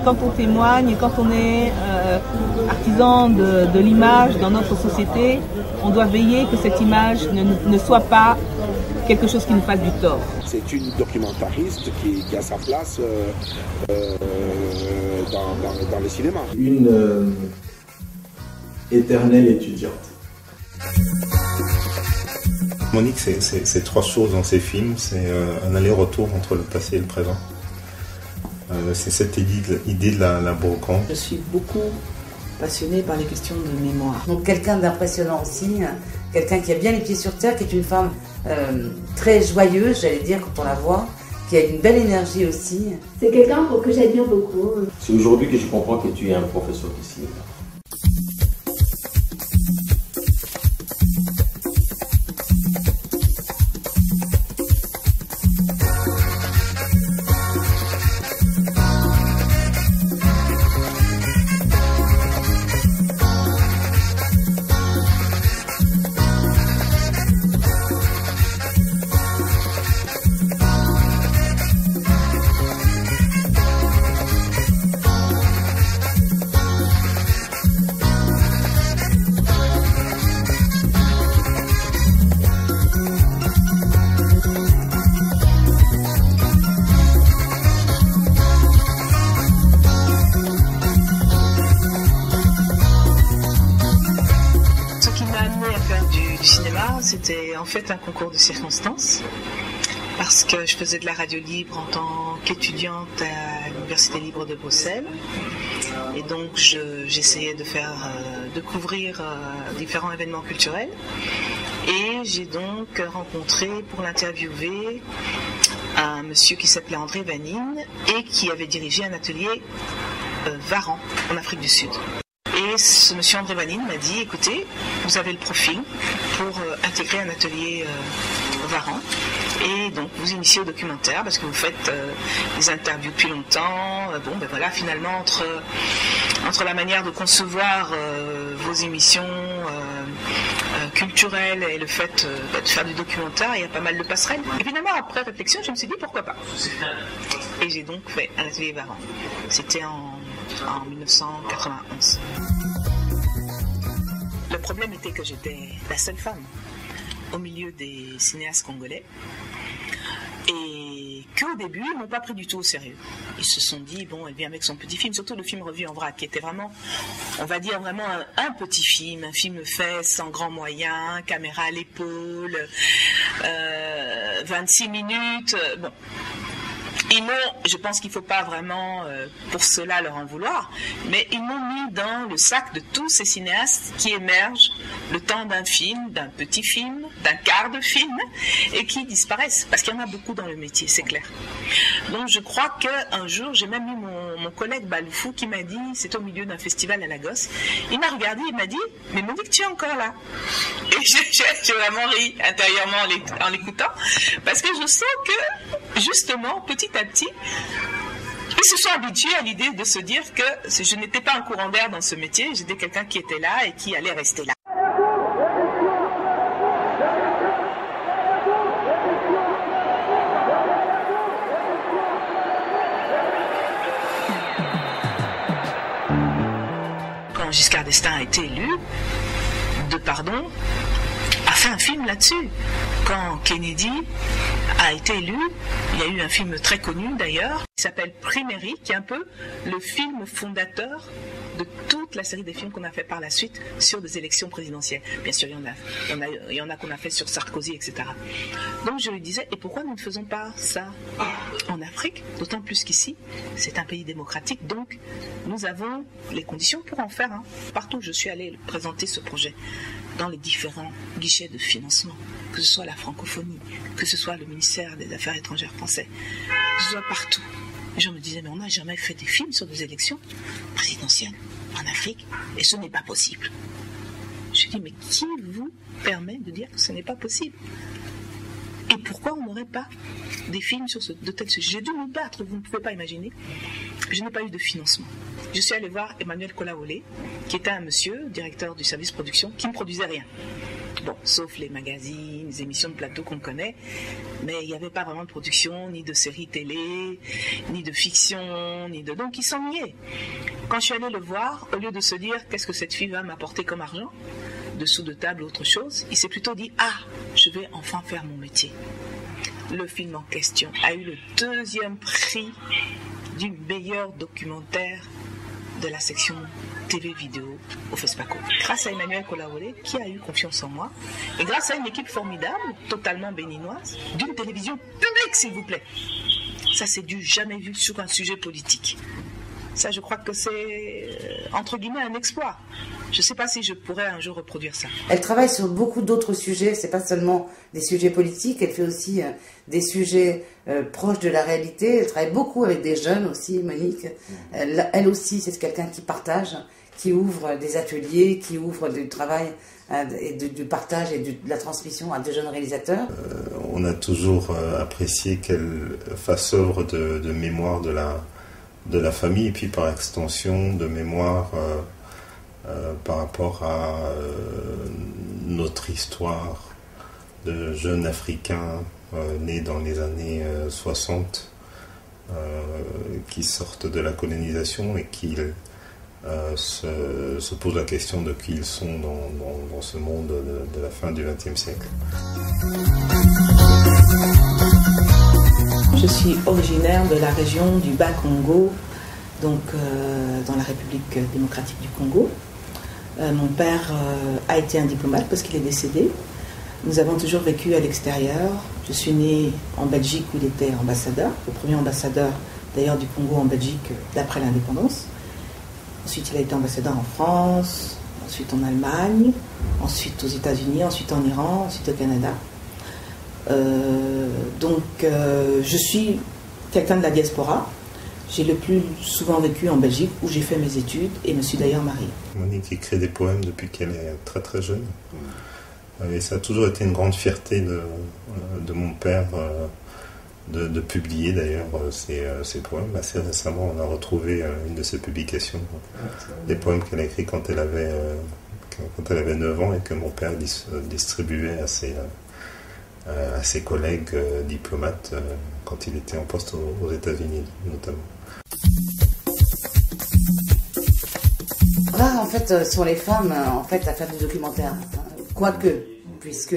Quand on témoigne, quand on est artisan de l'image dans notre société, on doit veiller que cette image ne soit pas quelque chose qui nous fasse du tort. C'est une documentariste qui a sa place dans le cinéma. Une éternelle étudiante. Monique, c'est trois choses dans ses films. C'est un aller-retour entre le passé et le présent. C'est cette idée de la brocante. Je suis beaucoup passionnée par les questions de mémoire. Donc quelqu'un d'impressionnant aussi, quelqu'un qui a bien les pieds sur terre, qui est une femme très joyeuse, j'allais dire, quand on la voit, qui a une belle énergie aussi. C'est quelqu'un que j'admire beaucoup. C'est aujourd'hui que je comprends que tu es un professeur de cinéma. C'était en fait un concours de circonstances parce que je faisais de la radio libre en tant qu'étudiante à l'Université libre de Bruxelles et donc j'essayais de couvrir différents événements culturels et j'ai donc rencontré pour l'interviewer un monsieur qui s'appelait André Vanine et qui avait dirigé un atelier Varan en Afrique du Sud. Et ce monsieur André Vanine m'a dit, écoutez, vous avez le profil pour intégrer un atelier Varan et donc vous initiez au documentaire parce que vous faites des interviews depuis longtemps. Bon, ben voilà, finalement, entre la manière de concevoir vos émissions culturelles et le fait de faire du documentaire, il y a pas mal de passerelles. Et finalement, après réflexion, je me suis dit, pourquoi pas. Et j'ai donc fait un atelier Varan. C'était en 1991. Le problème était que j'étais la seule femme au milieu des cinéastes congolais et qu'au début, ils ne m'ont pas pris du tout au sérieux. Ils se sont dit, bon, elle vient avec son petit film, surtout le film Revue en vrac, qui était vraiment, on va dire vraiment un petit film, un film fait sans grands moyens, caméra à l'épaule, 26 minutes, bon. Je pense qu'il ne faut pas vraiment pour cela leur en vouloir, mais ils m'ont mis dans le sac de tous ces cinéastes qui émergent le temps d'un film, d'un petit film, d'un quart de film, et qui disparaissent, parce qu'il y en a beaucoup dans le métier, c'est clair. Donc je crois qu'un jour, j'ai même eu mon collègue Baloufou qui m'a dit, c'était au milieu d'un festival à Lagos, il m'a regardé, il m'a dit, mais Monique, tu es encore là. Et j'ai vraiment ri intérieurement en l'écoutant, parce que je sens que, justement, petit à petit, ils se sont habitués à l'idée de se dire que je n'étais pas un courant d'air dans ce métier, j'étais quelqu'un qui était là et qui allait rester là. Quand Giscard d'Estaing a été élu, Depardieu a fait un film là-dessus. Quand Kennedy a été élu, il y a eu un film très connu d'ailleurs, qui s'appelle Primerie, qui est un peu le film fondateur de toute la série des films qu'on a fait par la suite sur des élections présidentielles. Bien sûr, il y en a qu'on a fait sur Sarkozy, etc. Donc je lui disais, et pourquoi nous ne faisons pas ça en Afrique? D'autant plus qu'ici, c'est un pays démocratique, donc nous avons les conditions pour en faire. Partout où je suis allée présenter ce projet, dans les différents guichets de financement, que ce soit la francophonie, que ce soit le ministère des Affaires étrangères français, que ce soit partout. Et je me disais, mais on n'a jamais fait des films sur des élections présidentielles en Afrique, et ce n'est pas possible. Je dis, mais qui vous permet de dire que ce n'est pas possible? Et pourquoi on n'aurait pas des films sur de tels sujets? J'ai dû me battre, vous ne pouvez pas imaginer. Je n'ai pas eu de financement. Je suis allée voir Emmanuel Kolaolé, qui était un monsieur, directeur du service production, qui ne produisait rien. Bon, sauf les magazines, les émissions de plateau qu'on connaît. Mais il n'y avait pas vraiment de production, ni de séries télé, ni de fiction, donc il s'ennuyait. Quand je suis allée le voir, au lieu de se dire qu'est-ce que cette fille va m'apporter comme argent, dessous de table, autre chose, il s'est plutôt dit ah, je vais enfin faire mon métier. Le film en question a eu le 2e prix du meilleur documentaire de la section TV vidéo au FESPACO. Grâce à Emmanuel Kolaolé, qui a eu confiance en moi, et grâce à une équipe formidable, totalement béninoise, d'une télévision publique, s'il vous plaît. Ça, c'est du jamais vu sur un sujet politique. Ça, je crois que c'est, entre guillemets, un exploit. Je ne sais pas si je pourrais un jour reproduire ça. Elle travaille sur beaucoup d'autres sujets, c'est pas seulement des sujets politiques, elle fait aussi des sujets proches de la réalité. Elle travaille beaucoup avec des jeunes aussi, Monique. Elle aussi, c'est quelqu'un qui partage, qui ouvre des ateliers, qui ouvre du travail et du partage et de la transmission à de jeunes réalisateurs. On a toujours apprécié qu'elle fasse œuvre de mémoire de la famille et puis par extension de mémoire par rapport à notre histoire de jeunes Africains nés dans les années 60 qui sortent de la colonisation et qui se posent la question de qui ils sont dans ce monde de la fin du XXe siècle. Je suis originaire de la région du Bas-Congo, donc dans la République démocratique du Congo. Mon père a été un diplomate parce qu'il est décédé. Nous avons toujours vécu à l'extérieur. Je suis née en Belgique où il était ambassadeur, le premier ambassadeur d'ailleurs du Congo en Belgique d'après l'indépendance. Ensuite il a été ambassadeur en France, ensuite en Allemagne, ensuite aux États-Unis, ensuite en Iran, ensuite au Canada. Je suis quelqu'un de la diaspora. J'ai le plus souvent vécu en Belgique où j'ai fait mes études et me suis d'ailleurs mariée. Monique écrit des poèmes depuis qu'elle est très très jeune. Et ça a toujours été une grande fierté de mon père de publier d'ailleurs ses poèmes. Assez récemment, on a retrouvé une de ses publications, des poèmes qu'elle a écrits quand elle avait 9 ans et que mon père distribuait à ses collègues diplomates quand il était en poste aux États-Unis notamment. Rares en fait sont les femmes à faire du documentaire, quoique, puisque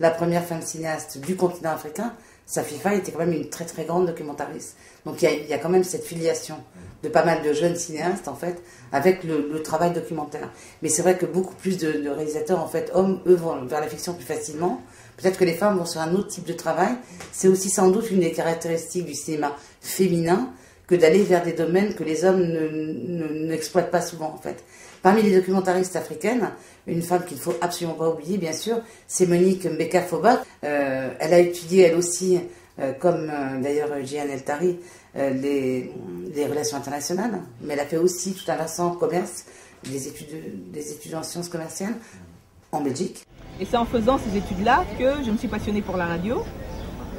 la première femme cinéaste du continent africain, Safi Faye, était quand même une très très grande documentariste. Donc il y a quand même cette filiation de pas mal de jeunes cinéastes en fait avec le travail documentaire. Mais c'est vrai que beaucoup plus de réalisateurs en fait hommes eux vont vers la fiction plus facilement. Peut-être que les femmes vont sur un autre type de travail. C'est aussi sans doute une des caractéristiques du cinéma féminin que d'aller vers des domaines que les hommes n'exploitent pas souvent en fait. Parmi les documentaristes africaines, une femme qu'il ne faut absolument pas oublier bien sûr, c'est Monique Mbeka-Foba. Elle a étudié elle aussi, comme d'ailleurs Jian El Tari, les relations internationales, mais elle a fait aussi tout un versant commerce, des études en sciences commerciales en Belgique. Et c'est en faisant ces études-là que je me suis passionnée pour la radio.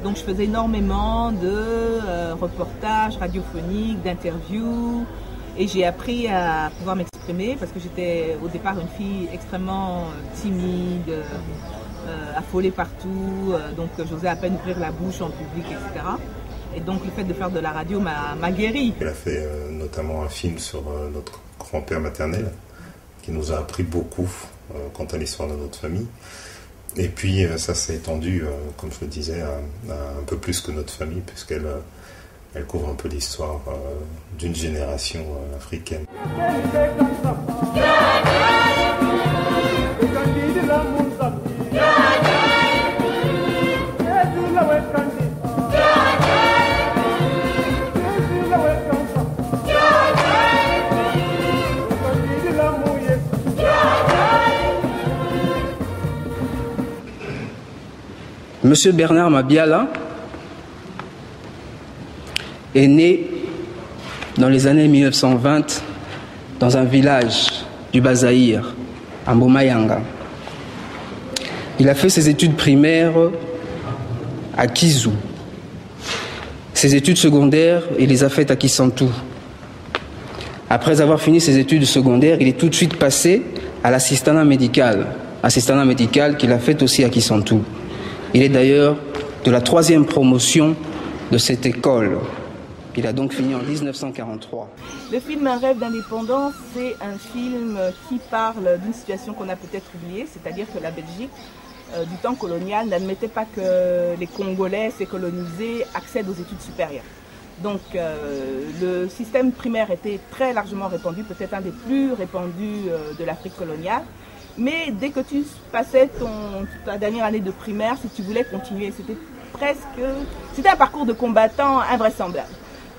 Donc je faisais énormément de reportages radiophoniques, d'interviews, et j'ai appris à pouvoir m'exprimer parce que j'étais au départ une fille extrêmement timide, affolée partout, donc j'osais à peine ouvrir la bouche en public, etc. Et donc le fait de faire de la radio m'a guérie. Elle a fait notamment un film sur notre grand-père maternel qui nous a appris beaucoup quant à l'histoire de notre famille. Et puis ça s'est étendu, comme je le disais, à un peu plus que notre famille, puisqu'elle couvre un peu l'histoire d'une génération africaine. Monsieur Bernard Mabiala est né dans les années 1920 dans un village du Bas-Zaïre, à Mbomayanga. Il a fait ses études primaires à Kizou. Ses études secondaires, il les a faites à Kisantou. Après avoir fini ses études secondaires, il est tout de suite passé à l'assistanat médical qu'il a fait aussi à Kisantou. Il est d'ailleurs de la 3e promotion de cette école. Il a donc fini en 1943. Le film Un rêve d'indépendance, c'est un film qui parle d'une situation qu'on a peut-être oubliée, c'est-à-dire que la Belgique, du temps colonial, n'admettait pas que les Congolais, ces colonisés, accèdent aux études supérieures. Donc le système primaire était très largement répandu, peut-être un des plus répandus de l'Afrique coloniale. Mais dès que tu passais ta dernière année de primaire, si tu voulais continuer, c'était un parcours de combattant invraisemblable.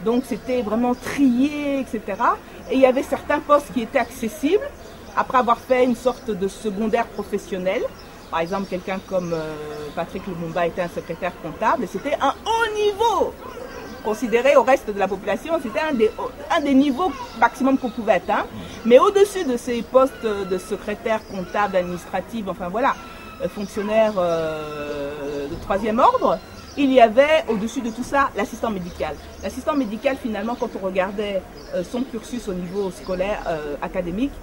Donc c'était vraiment trié, etc. Et il y avait certains postes qui étaient accessibles après avoir fait une sorte de secondaire professionnel. Par exemple, quelqu'un comme Patrick Lumumba était un secrétaire comptable et c'était un haut niveau. Considéré au reste de la population, c'était un des niveaux maximum qu'on pouvait atteindre. Mais au-dessus de ces postes de secrétaire comptable, administratif, enfin voilà, fonctionnaire de 3e ordre, il y avait au-dessus de tout ça l'assistant médical. L'assistant médical, finalement, quand on regardait son cursus au niveau scolaire, académique,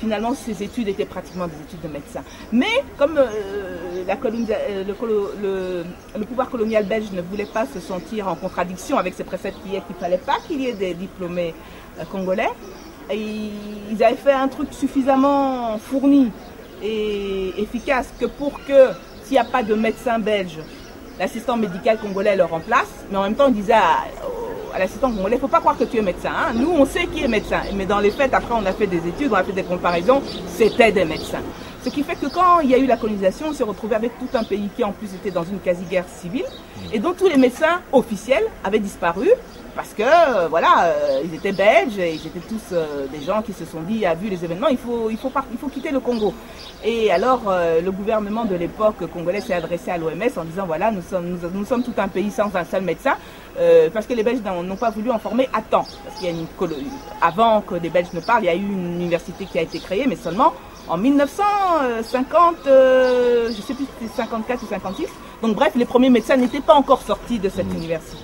finalement, ses études étaient pratiquement des études de médecin. Mais comme le pouvoir colonial belge ne voulait pas se sentir en contradiction avec ses préceptes qu'il ne fallait pas qu'il y ait des diplômés congolais, et ils avaient fait un truc suffisamment fourni et efficace que pour que, s'il n'y a pas de médecin belge, l'assistant médical congolais le remplace, mais en même temps, on disait à l'assistant congolais, il ne faut pas croire que tu es médecin. Hein. Nous, on sait qui est médecin. Mais dans les faits, après, on a fait des études, on a fait des comparaisons, c'était des médecins. Ce qui fait que quand il y a eu la colonisation, on s'est retrouvé avec tout un pays qui, en plus, était dans une quasi-guerre civile, et dont tous les médecins officiels avaient disparu, parce que, voilà, ils étaient belges, et ils étaient tous des gens qui se sont dit, vu les événements, il faut quitter le Congo. Et alors, le gouvernement de l'époque congolais s'est adressé à l'OMS en disant, voilà, nous sommes tout un pays sans un seul médecin, parce que les Belges n'ont pas voulu en former à temps. Parce qu'il y a avant que les Belges ne parlent, il y a eu une université qui a été créée, mais seulement en 1950, je ne sais plus si c'était 54 ou 56. Donc bref, les premiers médecins n'étaient pas encore sortis de cette université.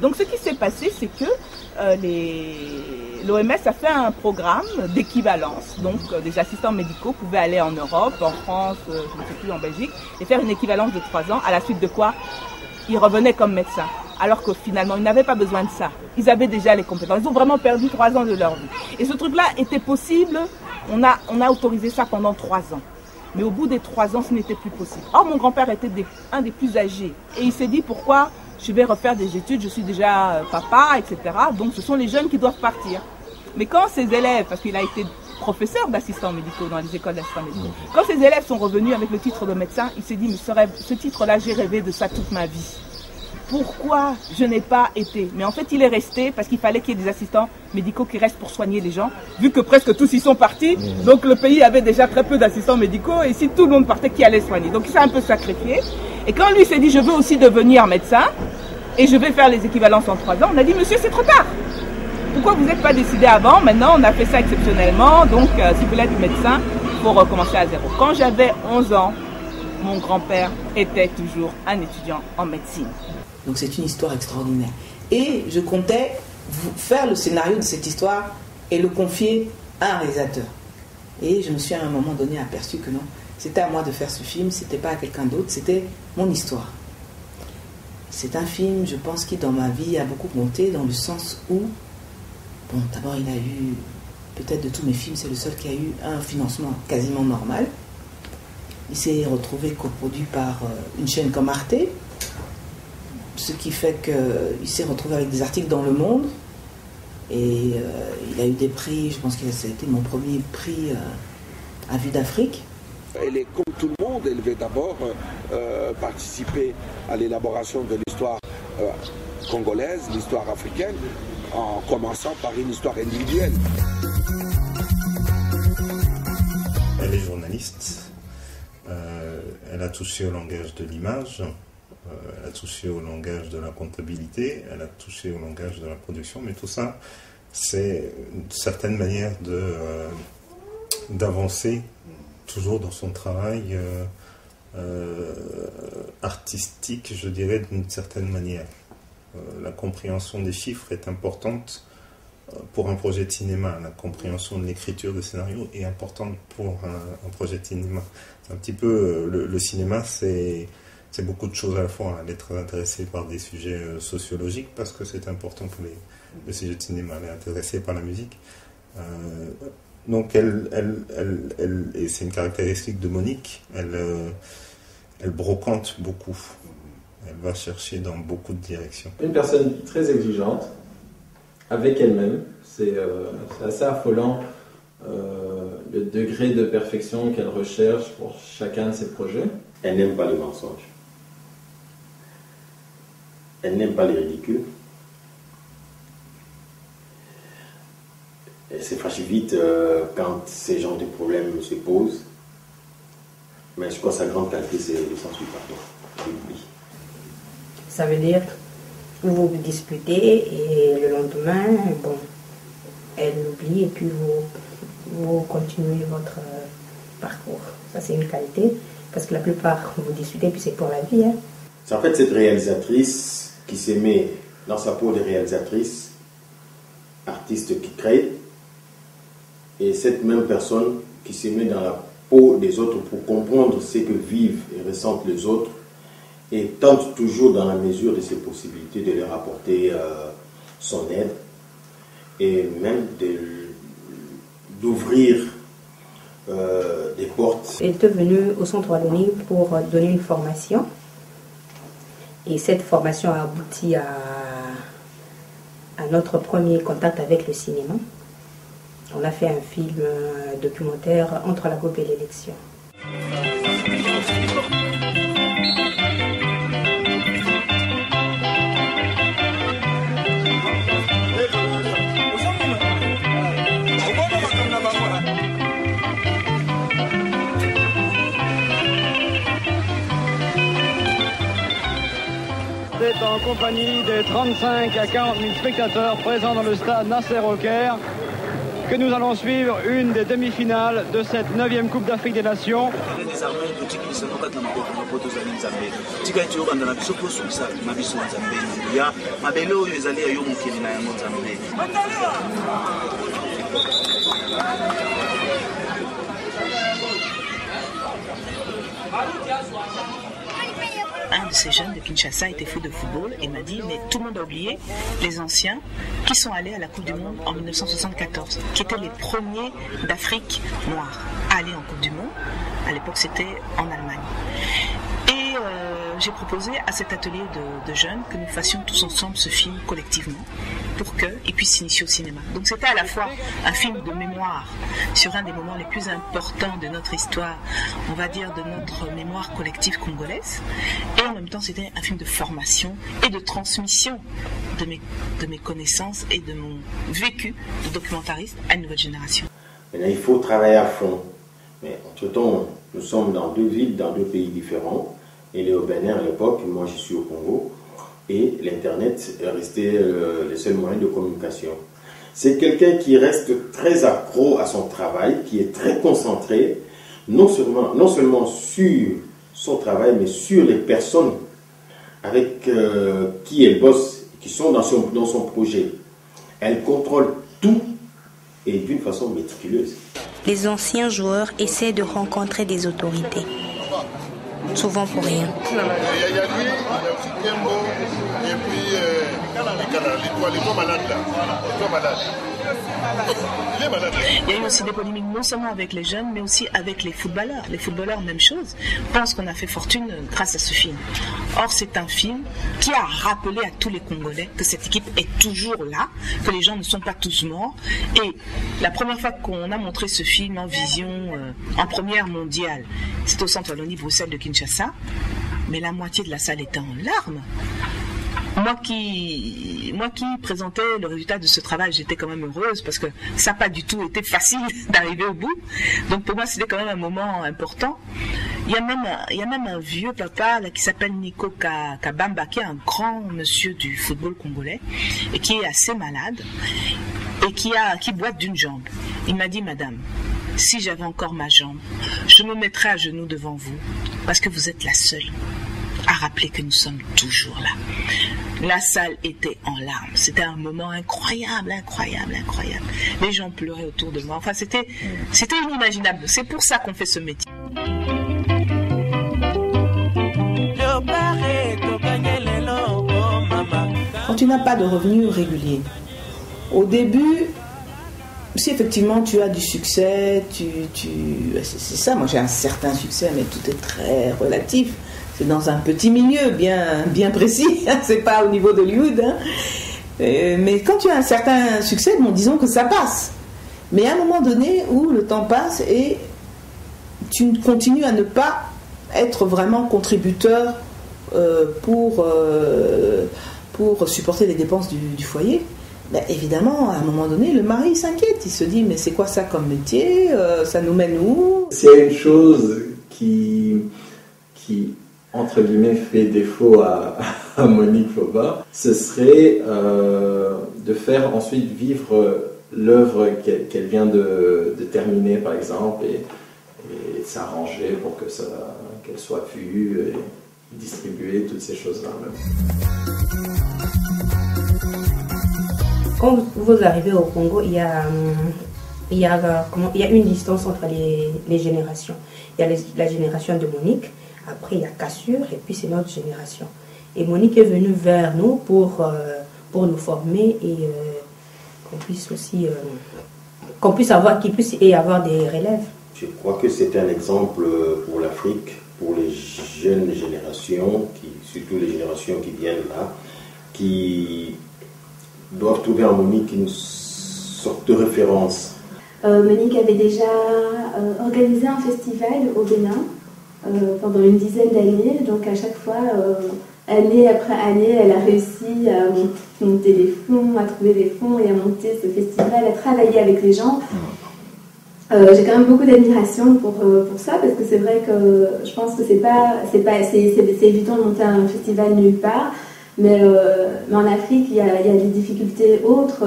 Donc ce qui s'est passé, c'est que l'OMS a fait un programme d'équivalence. Donc des assistants médicaux pouvaient aller en Europe, en France, je ne sais plus, en Belgique, et faire une équivalence de 3 ans, à la suite de quoi ils revenaient comme médecins. Alors que finalement, ils n'avaient pas besoin de ça. Ils avaient déjà les compétences. Ils ont vraiment perdu 3 ans de leur vie. Et ce truc-là était possible. On a autorisé ça pendant 3 ans. Mais au bout des 3 ans, ce n'était plus possible. Or, mon grand-père était un des plus âgés. Et il s'est dit, pourquoi je vais refaire des études, je suis déjà papa, etc. Donc, ce sont les jeunes qui doivent partir. Mais quand ces élèves, parce qu'il a été professeur d'assistants médicaux dans les écoles d'assistants médicaux, quand ces élèves sont revenus avec le titre de médecin, il s'est dit, mais ce titre-là, j'ai rêvé de ça toute ma vie. Pourquoi je n'ai pas été? Mais en fait, il est resté parce qu'il fallait qu'il y ait des assistants médicaux qui restent pour soigner les gens, vu que presque tous y sont partis. Donc le pays avait déjà très peu d'assistants médicaux, et si tout le monde partait, qui allait soigner? Donc il s'est un peu sacrifié. Et quand lui s'est dit, je veux aussi devenir médecin, et je vais faire les équivalences en 3 ans, on a dit, monsieur, c'est trop tard. Pourquoi vous n'êtes pas décidé avant? Maintenant, on a fait ça exceptionnellement, donc si vous voulez être médecin, il faut recommencer à zéro. Quand j'avais 11 ans, mon grand-père était toujours un étudiant en médecine. Donc c'est une histoire extraordinaire. Et je comptais faire le scénario de cette histoire et le confier à un réalisateur. Et je me suis à un moment donné aperçu que non, c'était à moi de faire ce film, c'était pas à quelqu'un d'autre, c'était mon histoire. C'est un film, je pense, qui dans ma vie a beaucoup compté, dans le sens où, bon, d'abord il a eu, peut-être de tous mes films, c'est le seul qui a eu un financement quasiment normal. Il s'est retrouvé coproduit par une chaîne comme Arte, ce qui fait qu'il s'est retrouvé avec des articles dans Le Monde, et il a eu des prix, je pense que ça a été mon premier prix à Vue d'Afrique. Elle est comme tout le monde, elle veut d'abord participer à l'élaboration de l'histoire congolaise, l'histoire africaine, en commençant par une histoire individuelle. Elle est journaliste, elle a touché au langage de l'image, elle a touché au langage de la comptabilité, elle a touché au langage de la production, mais tout ça, c'est une certaine manière d'avancer toujours dans son travail artistique, je dirais, d'une certaine manière. La compréhension des chiffres est importante pour un projet de cinéma. La compréhension de l'écriture de scénario est importante pour un projet de cinéma. C'est un petit peu, le cinéma, c'est c'est beaucoup de choses à la fois. Elle est très intéressée par des sujets sociologiques parce que c'est important pour le sujet de cinéma. Elle est intéressée par la musique. Donc et c'est une caractéristique de Monique, elle brocante beaucoup. Elle va chercher dans beaucoup de directions. Une personne très exigeante avec elle-même. C'est assez affolant le degré de perfection qu'elle recherche pour chacun de ses projets. Elle n'aime pas les mensonges. Elle n'aime pas les ridicules. Elle se fâche vite quand ces genres de problèmes se posent. Mais je crois que sa grande qualité, c'est le sens du pardon. Oui. Ça veut dire que vous vous disputez et le lendemain, bon, elle l'oublie et puis vous continuez votre parcours. Ça, c'est une qualité parce que la plupart, vous disputez puis c'est pour la vie. Hein. C'est en fait cette réalisatrice qui se met dans sa peau de réalisatrice, artiste qui crée, et cette même personne qui se met dans la peau des autres pour comprendre ce que vivent et ressentent les autres et tente toujours dans la mesure de ses possibilités de leur apporter son aide et même d'ouvrir des portes. Elle était venue au Centre Wallonie pour donner une formation et cette formation a abouti à notre premier contact avec le cinéma. On a fait un film documentaire Entre la coupe et l'élection. C'est en compagnie des 35 à 40 000 spectateurs présents dans le stade Nasser au Caire que nous allons suivre une des demi-finales de cette 9e Coupe d'Afrique des Nations. Un de ces jeunes de Kinshasa était fou de football et m'a dit mais tout le monde a oublié les anciens qui sont allés à la Coupe du Monde en 1974, qui étaient les premiers d'Afrique noire à aller en Coupe du Monde. À l'époque c'était en Allemagne. Et j'ai proposé à cet atelier de jeunes que nous fassions tous ensemble ce film collectivement pour qu'ils puissent s'initier au cinéma. Donc c'était à la fois un film de mémoire sur un des moments les plus importants de notre histoire, on va dire de notre mémoire collective congolaise, et en même temps c'était un film de formation et de transmission de mes connaissances et de mon vécu de documentariste à une nouvelle génération. Maintenant, il faut travailler à fond. Mais entre-temps, nous sommes dans 2 villes, dans 2 pays différents. Elle est au Bénin à l'époque, moi je suis au Congo. Et l'Internet est resté le seul moyen de communication. C'est quelqu'un qui reste très accro à son travail, qui est très concentré, non seulement sur son travail, mais sur les personnes avec qui elle bosse, qui sont dans son projet. Elle contrôle tout et d'une façon méticuleuse. Les anciens joueurs essaient de rencontrer des autorités, souvent pour rien. Il y a lui, il y a aussi Tembo, et puis les trois malades là. Les trois malades. Il est malade. Il y a eu aussi des polémiques non seulement avec les jeunes, mais aussi avec les footballeurs. Les footballeurs, même chose, pensent qu'on a fait fortune grâce à ce film. Or, c'est un film qui a rappelé à tous les Congolais que cette équipe est toujours là, que les gens ne sont pas tous morts. Et la première fois qu'on a montré ce film en vision, en première mondiale, c'était au Centre Wallonie Bruxelles de Kinshasa, mais la moitié de la salle était en larmes. Moi qui présentais le résultat de ce travail, j'étais quand même heureuse parce que ça n'a pas du tout été facile d'arriver au bout. Donc pour moi, c'était quand même un moment important. Il y a même un vieux papa là, qui s'appelle Nico Kabamba, qui est un grand monsieur du football congolais et qui est assez malade et qui boite d'une jambe. Il m'a dit, madame, si j'avais encore ma jambe, je me mettrais à genoux devant vous parce que vous êtes la seule à rappeler que nous sommes toujours là. La salle était en larmes. C'était un moment incroyable, incroyable, incroyable. Les gens pleuraient autour de moi. Enfin, c'était inimaginable. C'est pour ça qu'on fait ce métier. n'as pas de revenus réguliers. Au début, si effectivement tu as du succès, c'est ça, moi j'ai un certain succès, mais tout est très relatif. C'est dans un petit milieu bien précis, hein, c'est pas au niveau d'Hollywood. Hein. Mais quand tu as un certain succès, bon, disons que ça passe. Mais à un moment donné où le temps passe et tu continues à ne pas être vraiment contributeur pour supporter les dépenses du foyer, ben évidemment, à un moment donné, le mari s'inquiète. Il se dit, mais c'est quoi ça comme métier? Ça nous mène où? S'il y a une chose qui entre guillemets, fait défaut à Monique Faubart, ce serait de faire ensuite vivre l'œuvre qu'elle vient de terminer, par exemple, et s'arranger pour qu'elle soit vue et distribuée, toutes ces choses-là. Quand vous arrivez au Congo, il y a une distance entre les générations. Il y a la génération de Monique, après il y a Cassure, et puis c'est notre génération. Et Monique est venue vers nous pour nous former et qu'on puisse aussi qu'il puisse y avoir des relèves. Je crois que c'est un exemple pour l'Afrique, pour les jeunes générations, surtout les générations qui viennent là, qui doivent trouver en Monique une sorte de référence. Monique avait déjà organisé un festival au Bénin pendant une dizaine d'années, donc à chaque fois, année après année, elle a réussi à monter les fonds, à trouver les fonds et à monter ce festival, à travailler avec les gens. J'ai quand même beaucoup d'admiration pour ça, parce que c'est vrai que je pense que c'est évident de monter un festival nulle part. Mais en Afrique, il y a des difficultés autres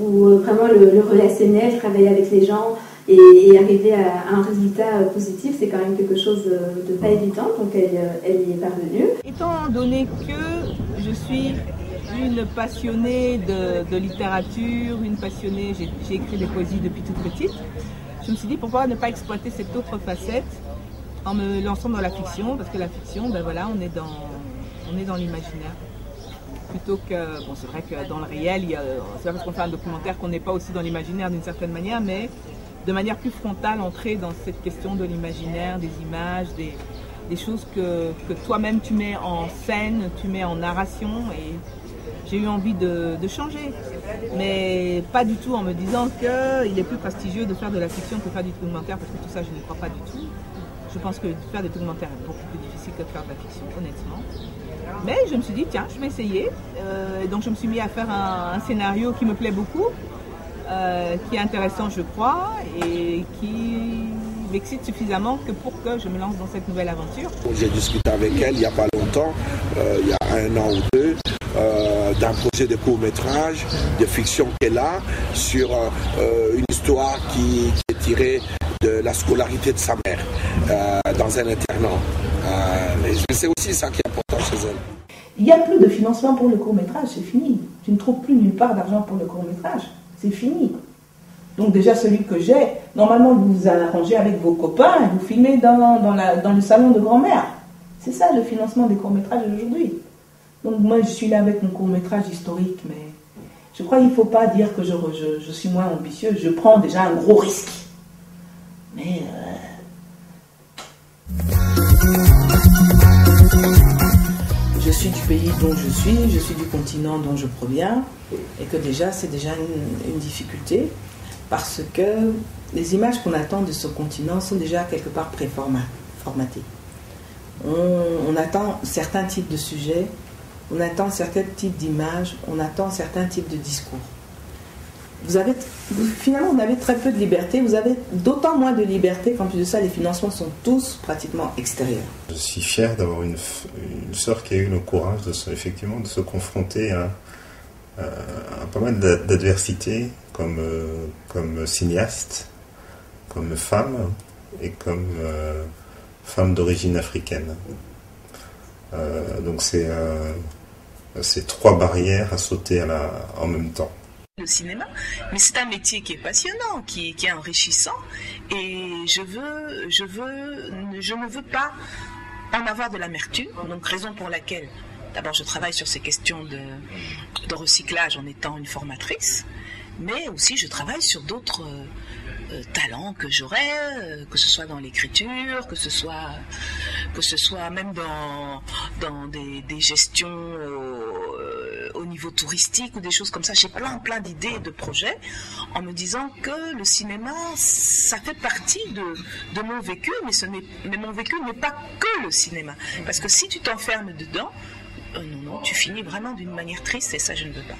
où vraiment le relationnel, travailler avec les gens et arriver à un résultat positif, c'est quand même quelque chose de pas évident. Donc elle y est parvenue. Étant donné que je suis une passionnée de littérature, une passionnée, j'ai écrit des poésies depuis toute petite, je me suis dit pourquoi ne pas exploiter cette autre facette en me lançant dans la fiction, parce que la fiction, ben voilà, on est dans l'imaginaire. Plutôt que, bon, c'est vrai que dans le réel, c'est pas parce qu'on fait un documentaire qu'on n'est pas aussi dans l'imaginaire d'une certaine manière, mais de manière plus frontale, entrer dans cette question de l'imaginaire, des images, des choses que toi-même tu mets en scène, tu mets en narration, et j'ai eu envie de changer. Mais pas du tout en me disant qu'il est plus prestigieux de faire de la fiction que de faire du documentaire, parce que tout ça, je ne crois pas du tout. Je pense que faire des documentaires est beaucoup plus difficile que de faire de la fiction, honnêtement. Mais je me suis dit, tiens, je vais essayer. Donc je me suis mis à faire un scénario qui me plaît beaucoup, qui est intéressant, je crois, et qui m'excite suffisamment pour que je me lance dans cette nouvelle aventure. J'ai discuté avec elle il n'y a pas longtemps, il y a 1 an ou 2, d'un projet de court-métrage, de fiction qu'elle a, sur une histoire qui est tirée de la scolarité de sa mère, dans un internat. C'est aussi ça qui est important chez elle. Il n'y a plus de financement pour le court-métrage, c'est fini. Tu ne trouves plus nulle part d'argent pour le court-métrage, c'est fini. Donc déjà celui que j'ai, normalement vous vous arrangez avec vos copains et vous filmez dans le salon de grand-mère. C'est ça le financement des courts-métrages d'aujourd'hui. Donc moi je suis là avec mon court-métrage historique, mais je crois qu'il ne faut pas dire que je suis moins ambitieuse, je prends déjà un gros risque. Mais je suis du pays dont je suis du continent dont je proviens, et que déjà c'est déjà une difficulté, parce que les images qu'on attend de ce continent sont déjà quelque part préformatées. On attend certains types de sujets, on attend certains types d'images, on attend certains types de discours. Finalement, vous avez très peu de liberté, vous avez d'autant moins de liberté qu'en plus de ça, les financements sont tous pratiquement extérieurs. Je suis fier d'avoir une sœur qui a eu le courage effectivement de se confronter à pas mal d'adversités comme cinéaste, comme femme et comme femme d'origine africaine. Donc c'est 3 barrières à sauter en même temps. Le cinéma, mais c'est un métier qui est passionnant, qui est enrichissant, et je ne veux pas en avoir de l'amertume, donc raison pour laquelle D'abord, je travaille sur ces questions de recyclage en étant une formatrice, mais aussi je travaille sur d'autres talents que j'aurais, que ce soit dans l'écriture, que ce soit même dans des gestions au niveau touristique ou des choses comme ça. J'ai plein d'idées, de projets, en me disant que le cinéma, ça fait partie de mon vécu, mais mon vécu n'est pas que le cinéma. Parce que si tu t'enfermes dedans, non, tu finis vraiment d'une manière triste, et ça, je ne veux pas.